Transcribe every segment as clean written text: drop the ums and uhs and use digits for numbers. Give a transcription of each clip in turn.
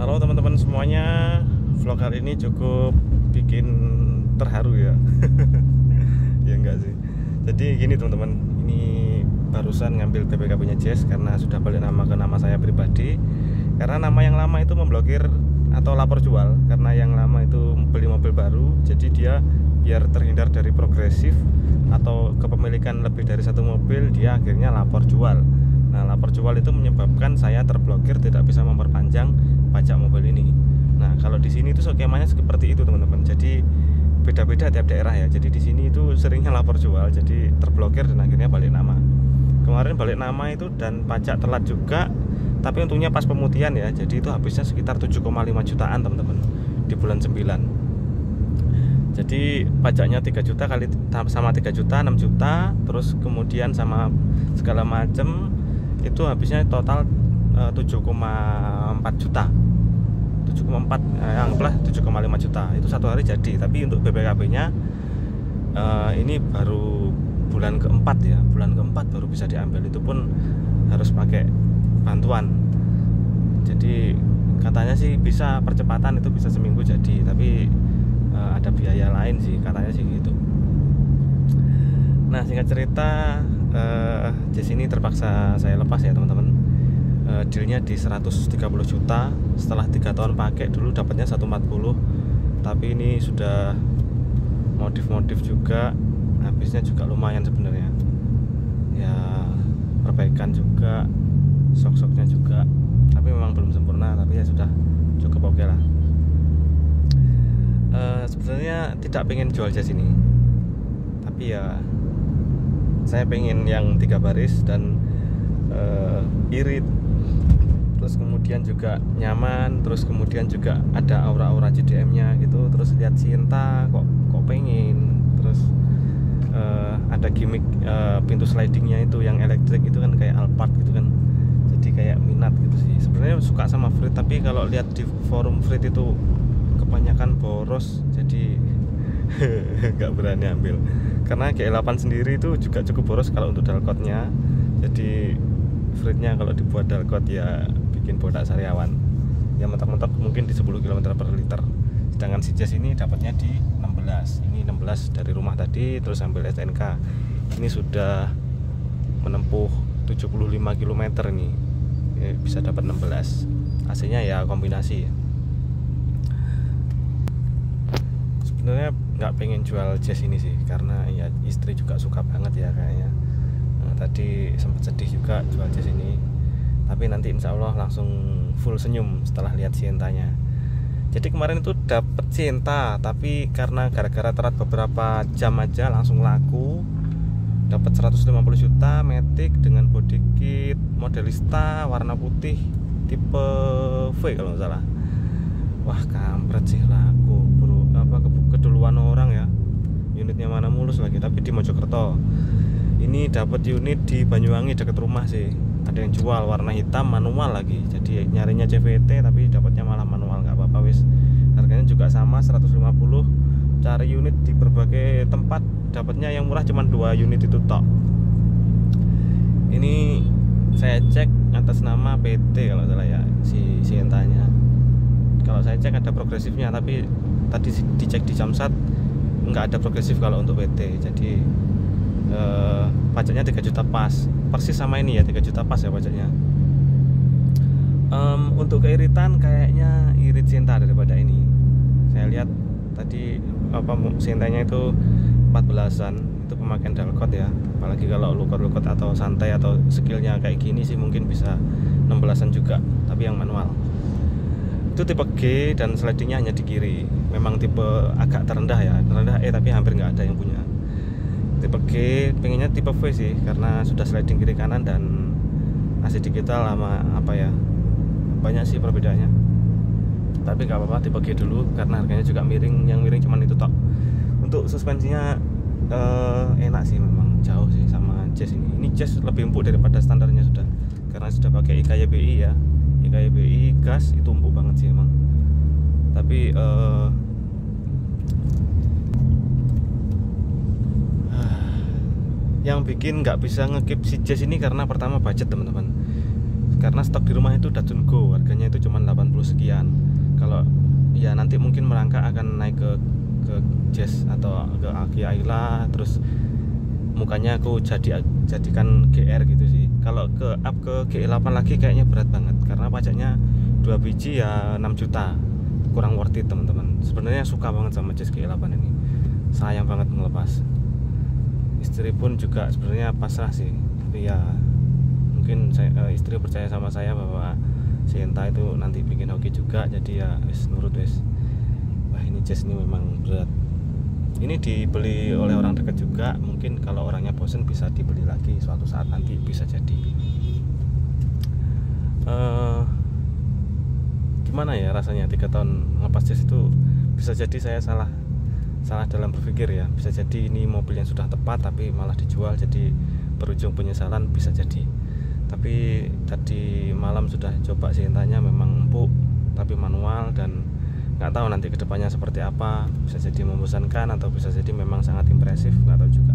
Halo teman-teman semuanya, vlog kali ini cukup bikin terharu ya. Ya enggak sih. Jadi gini teman-teman, ini barusan ngambil BPKB-nya Jess karena sudah balik nama ke nama saya pribadi. Karena nama yang lama itu memblokir atau lapor jual, karena yang lama itu beli mobil baru, jadi dia biar terhindar dari progresif atau kepemilikan lebih dari satu mobil, dia akhirnya lapor jual. Nah, lapor jual itu menyebabkan saya terblokir, tidak bisa memperpanjang pajak mobil ini. Nah, kalau di sini itu skemanya seperti itu teman-teman. Jadi beda-beda tiap daerah ya. Jadi di sini itu seringnya lapor jual, jadi terblokir dan akhirnya balik nama. Kemarin balik nama itu dan pajak telat juga, tapi untungnya pas pemutihan ya. Jadi itu habisnya sekitar 7,5 jutaan teman-teman di bulan 9. Jadi pajaknya 3 juta kali sama 3 juta 6 juta, terus kemudian sama segala macam itu habisnya total 7,4 juta. 7,4 anggaplah 7,5 juta. Itu satu hari jadi. Tapi untuk BPKB-nya ini baru bulan keempat ya. Bulan keempat baru bisa diambil. Itu pun harus pakai bantuan. Jadi katanya sih bisa percepatan, itu bisa seminggu jadi. Tapi ada biaya lain sih katanya sih gitu. Nah, singkat cerita, Jess ini terpaksa saya lepas ya teman-teman. Dealnya di 130 juta. Setelah 3 tahun pakai, dulu dapatnya 140, tapi ini sudah modif-modif juga, habisnya juga lumayan sebenarnya ya, perbaikan juga, sok-soknya juga, tapi memang belum sempurna, tapi ya sudah cukup oke lah. Sebenarnya tidak pengen jual Jess ini, tapi ya saya pengen yang 3 baris dan irit, terus kemudian juga nyaman, terus kemudian juga ada aura-aura CDM-nya gitu, terus lihat Sienta kok pengen, terus ada gimmick pintu slidingnya itu yang elektrik itu kan kayak Alphard gitu kan, jadi kayak minat gitu sih. Sebenarnya suka sama Freed, tapi kalau lihat di forum Freed itu kebanyakan boros, jadi nggak berani ambil. Karena G8 sendiri itu juga cukup boros kalau untuk dalkotnya. Jadi Freednya kalau dibuat dalkot ya bikin bodak sariawan. Ya mentok-mentok mungkin di 10 km per liter. Sedangkan si Jess ini dapatnya di 16. Ini 16 dari rumah tadi, terus ambil STNK. Ini sudah menempuh 75 km nih. Ya, bisa dapat 16. AC-nya ya kombinasi. Sebenarnya nggak pengen jual Jess ini sih, karena ya istri juga suka banget ya kayaknya. Nah, tadi sempat sedih juga jual Jess ini, tapi nanti insya Allah langsung full senyum setelah lihat Sientanya. Jadi kemarin itu dapet Sienta, tapi karena gara-gara telat beberapa jam aja langsung laku. Dapat 150 juta Matic dengan body kit modelista warna putih tipe V kalau nggak salah. Wah, kampret sih, laku bro. Apa keduluan orang ya, unitnya mana mulus lagi, tapi di Mojokerto. Ini dapat unit di Banyuwangi dekat rumah sih, ada yang jual warna hitam manual lagi, jadi nyarinya CVT tapi dapatnya malah manual. Nggak apa-apa wis, harganya juga sama 150. Cari unit di berbagai tempat, dapatnya yang murah cuma 2 unit itu tok. Ini saya cek atas nama PT kalau salah ya, si Sientanya. Kalau saya cek ada progresifnya, tapi tadi dicek di Jamsat nggak ada progresif kalau untuk PT. Jadi pajaknya 3 juta pas, persis sama ini ya, 3 juta pas ya pajaknya. Untuk keiritan kayaknya irit Sienta daripada ini. Saya lihat tadi Sientanya itu 14-an, itu pemakaian dalkot ya. Apalagi kalau lukot-lukot atau santai atau skillnya kayak gini sih mungkin bisa 16-an juga, tapi yang manual. Itu tipe G dan slidingnya hanya di kiri. Memang tipe agak terendah ya, terendah tapi hampir nggak ada yang punya. Tipe G, pengennya tipe V sih, karena sudah sliding kiri kanan dan AC digital sama apa ya, banyak sih perbedaannya. Tapi nggak apa-apa tipe G dulu, karena harganya juga miring, yang miring cuman itu tok. Untuk suspensinya enak sih, memang jauh sih sama Jess ini. Ini Jess lebih empuk daripada standarnya sudah, karena sudah pakai IKYBI ya. IKYBI gas itu empuk banget sih emang. Tapi yang bikin nggak bisa ngekip si Jess ini karena pertama budget teman-teman. karena stok di rumah itu Datsun Go, harganya itu cuma 80 sekian. Kalau ya nanti mungkin merangkak akan naik ke Jazz atau ke Kia Ayla, terus mukanya aku jadikan GR gitu sih. Kalau ke up ke GE8 lagi kayaknya berat banget karena pajaknya 2 biji ya 6 juta, kurang worth it teman-teman. Sebenarnya suka banget sama Jazz GE8 ini, sayang banget melepas. Istri pun juga sebenarnya pasrah sih, tapi ya mungkin istri percaya sama saya bahwa Sienta itu nanti bikin hoki juga, jadi ya wis nurut wis. Wah, ini Jazz ini memang berat. Ini dibeli oleh orang dekat juga, mungkin kalau orangnya bosen bisa dibeli lagi suatu saat nanti, bisa jadi. Gimana ya rasanya 3 tahun ngelepas Jazz itu? Bisa jadi saya salah dalam berpikir ya, bisa jadi ini mobil yang sudah tepat tapi malah dijual, jadi berujung penyesalan, bisa jadi. Tapi tadi malam sudah coba Sientanya, memang empuk tapi manual, dan nggak tahu nanti kedepannya seperti apa. Bisa jadi membosankan atau bisa jadi memang sangat impresif, nggak tahu juga.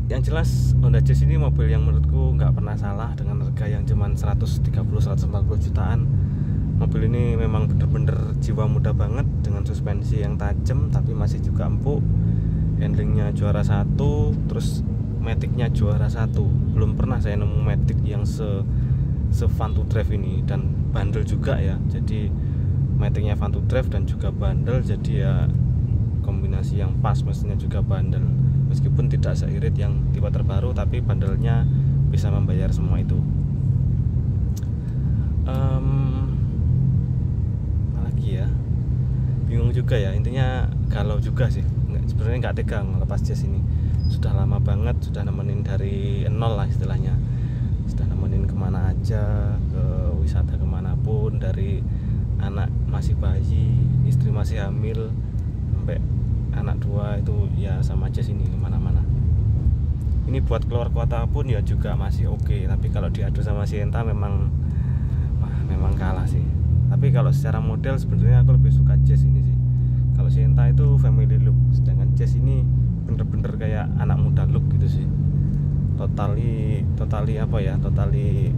Yang jelas Honda Jazz ini mobil yang menurutku nggak pernah salah dengan harga yang cuma 130-140 jutaan. Mobil ini memang bener-bener jiwa muda banget, dengan suspensi yang tajam tapi masih juga empuk, handlingnya juara 1, terus maticnya juara 1. Belum pernah saya nemu matic yang fun to drive ini, dan bandel juga ya. Jadi maticnya fun to drive dan juga bandel, jadi ya kombinasi yang pas. Mesinnya juga bandel, meskipun tidak seirit yang tipe terbaru, tapi bandelnya bisa membayar semua itu. Apalagi ya, bingung juga ya, intinya galau juga sih. Sebenarnya nggak tega ngelepas Jazz ini. Sudah lama banget, sudah nemenin dari nol lah istilahnya, sudah nemenin kemana aja, ke wisata kemanapun, dari anak masih bayi, istri masih hamil, sampai anak 2 itu ya sama Jazz ini kemana-mana. Ini buat keluar kota pun ya juga masih oke, tapi kalau diadu sama Sienta memang kalah sih. Tapi kalau secara model sebenarnya aku lebih suka Jazz ini sih. Kalau Sienta itu family look, sedangkan Jazz ini bener-bener kayak anak muda look gitu sih. Totally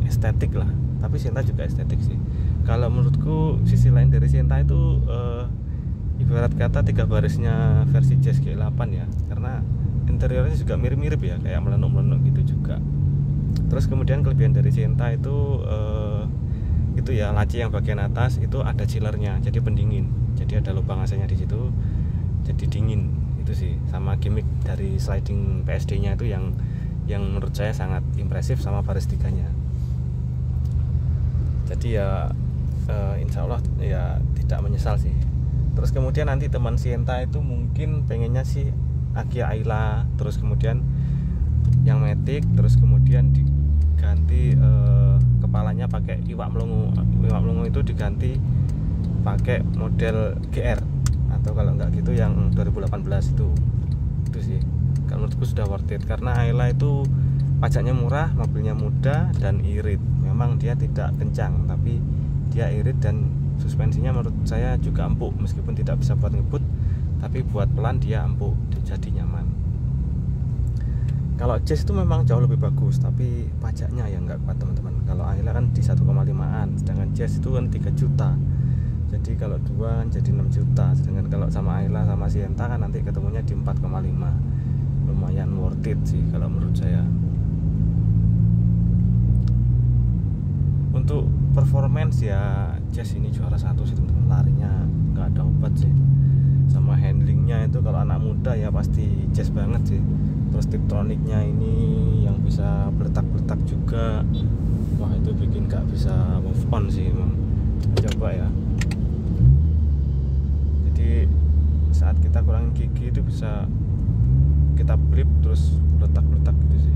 estetik lah. Tapi Sienta juga estetik sih. Kalau menurutku sisi lain dari Sienta itu ibarat kata 3 barisnya versi Jazz GE8 ya, karena interiornya juga mirip-mirip ya, kayak melenuk-melenuk gitu juga. Terus kemudian kelebihan dari Sienta itu ya laci yang bagian atas itu ada chillernya, jadi pendingin, jadi ada lubang AC-nya di situ, jadi dingin. Itu sih, sama gimmick dari sliding PSD-nya itu yang menurut saya sangat impresif, sama baris 3-nya. Jadi ya insya Allah ya tidak menyesal sih. Terus kemudian nanti teman Sienta itu mungkin pengennya sih Kia Ayla, terus kemudian yang matic, terus kemudian diganti kepalanya pakai iwak melongo. Iwak melongo itu diganti pakai model GR, atau kalau enggak gitu yang 2018 itu sih. Kalau menurutku sudah worth it, karena Ayla itu pajaknya murah, mobilnya muda dan irit. Memang dia tidak kencang tapi dia irit, dan suspensinya menurut saya juga empuk, meskipun tidak bisa buat ngebut, tapi buat pelan dia empuk, jadi nyaman. Kalau Jazz itu memang jauh lebih bagus, tapi pajaknya yang nggak kuat teman-teman. Kalau Ayla kan di 1,5an, sedangkan Jazz itu kan 3 juta. Jadi kalau 2 kan jadi 6 juta. Sedangkan kalau sama Ayla sama Sienta kan nanti ketemunya di 4,5. Lumayan worth it sih kalau menurut saya. Untuk performance ya Jazz ini juara 1 sih teman-teman. Larinya nggak ada obat sih. Sama handlingnya itu kalau anak muda ya pasti Jazz banget sih. Terus tiptroniknya ini yang bisa beletak-beletak juga, wah itu bikin gak bisa move on sih emang. Coba ya, jadi saat kita kurangin gigi itu bisa kita blip terus beletak-beletak gitu sih.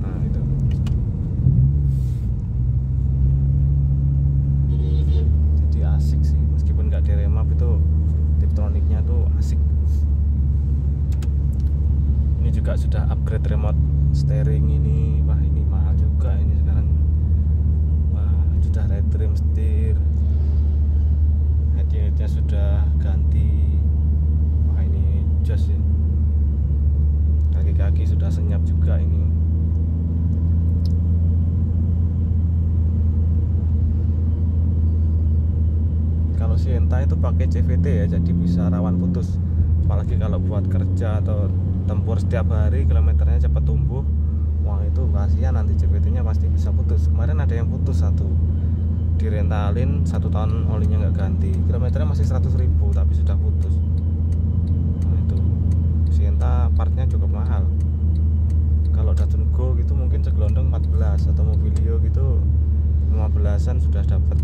Nah itu jadi asik sih, meskipun gak diremap itu tiptroniknya tuh asik. Ini juga sudah upgrade remote steering ini. Wah ini mahal juga ini sekarang. Wah sudah red trim setir, head unitnya sudah ganti. Wah ini jos sih. Kaki kaki sudah senyap juga ini. Kalau Sienta itu pakai CVT ya, jadi bisa rawan putus. Apalagi kalau buat kerja atau tempur setiap hari, kilometernya cepat tumbuh. Wah itu kasihan, nanti CVT-nya pasti bisa putus. Kemarin ada yang putus satu, direntalin 1 tahun olinya nggak ganti, kilometernya masih 100.000 tapi sudah putus. Nah itu Sienta partnya cukup mahal. Kalau Datsun Go gitu mungkin segelondong 14, atau Mobilio gitu 15-an sudah dapat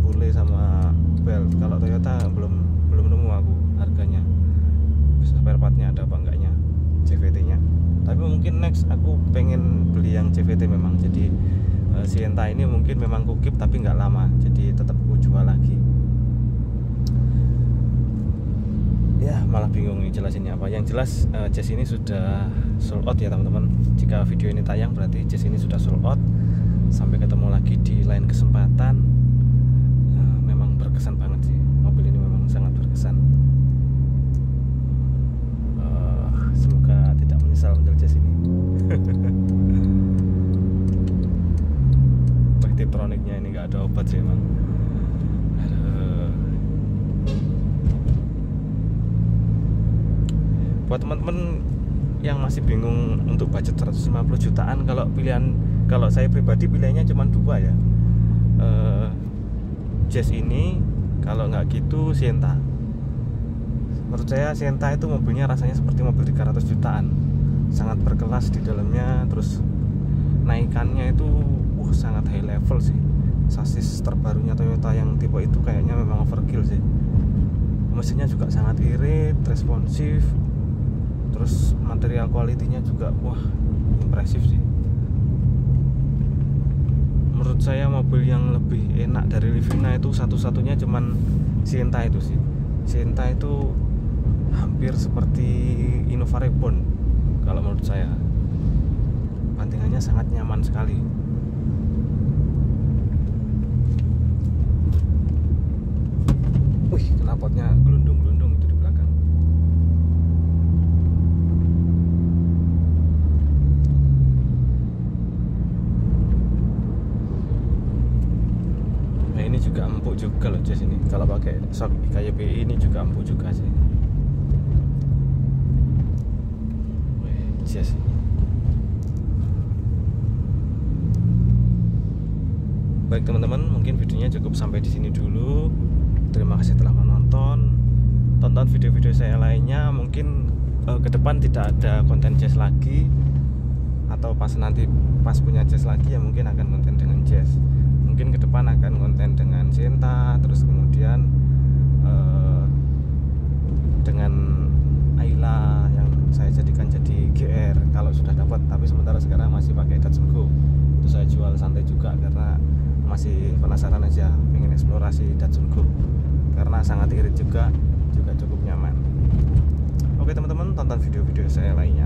bule sama belt. Kalau Toyota belum nemu aku harganya, spare partnya ada apa enggaknya, CVT-nya. Tapi mungkin next aku pengen beli yang CVT memang. Jadi Sienta ini mungkin memang kukip tapi nggak lama, jadi tetap aku jual lagi. Ya malah bingung nih jelasinnya apa. Yang jelas Jazz ini sudah sold out ya teman-teman. Jika video ini tayang berarti Jazz ini sudah sold out. Sampai ketemu lagi di lain kesempatan. Memang berkesan banget sih, mobil ini memang sangat berkesan. Semoga tidak menyesal menjual Jazz ini. Tiptroniknya ini nggak ada obat sih emang. Buat teman-teman yang masih bingung untuk budget 150 jutaan, kalau saya pribadi pilihannya cuma 2 ya. Jazz ini, kalau nggak gitu Sienta. Menurut saya Sienta itu mobilnya rasanya seperti mobil 300 jutaan, sangat berkelas di dalamnya. Terus naikannya itu sangat high level sih. Sasis terbarunya Toyota yang tipe itu kayaknya memang overkill sih. Mesinnya juga sangat irit, responsif. Terus material quality-nya juga impresif sih. Menurut saya mobil yang lebih enak dari Livina itu satu-satunya cuman Sienta itu sih. Sienta itu hampir seperti Innova Reborn kalau menurut saya. Bantingannya sangat nyaman sekali. Wih, knalpotnya gelundung-gelundung itu di belakang. Nah ini juga empuk juga loh Jazz ini. Kalau pakai shock IKYPI ini juga empuk juga sih. Wih, Jazz ini. Baik teman-teman, mungkin videonya cukup sampai di sini dulu. Terima kasih telah menonton. Tonton video-video saya lainnya. Mungkin ke depan tidak ada konten Jazz lagi, atau pas punya Jazz lagi ya mungkin akan konten dengan Jazz. Mungkin ke depan akan konten dengan Sienta, terus kemudian dengan Ayla yang saya jadikan jadi GR kalau sudah dapat. Tapi sementara sekarang masih pakai Datsun Go. Itu saya jual santai juga karena masih penasaran aja, pengen eksplorasi Datsun Go karena sangat irit juga cukup nyaman. Oke teman-teman, tonton video-video saya lainnya.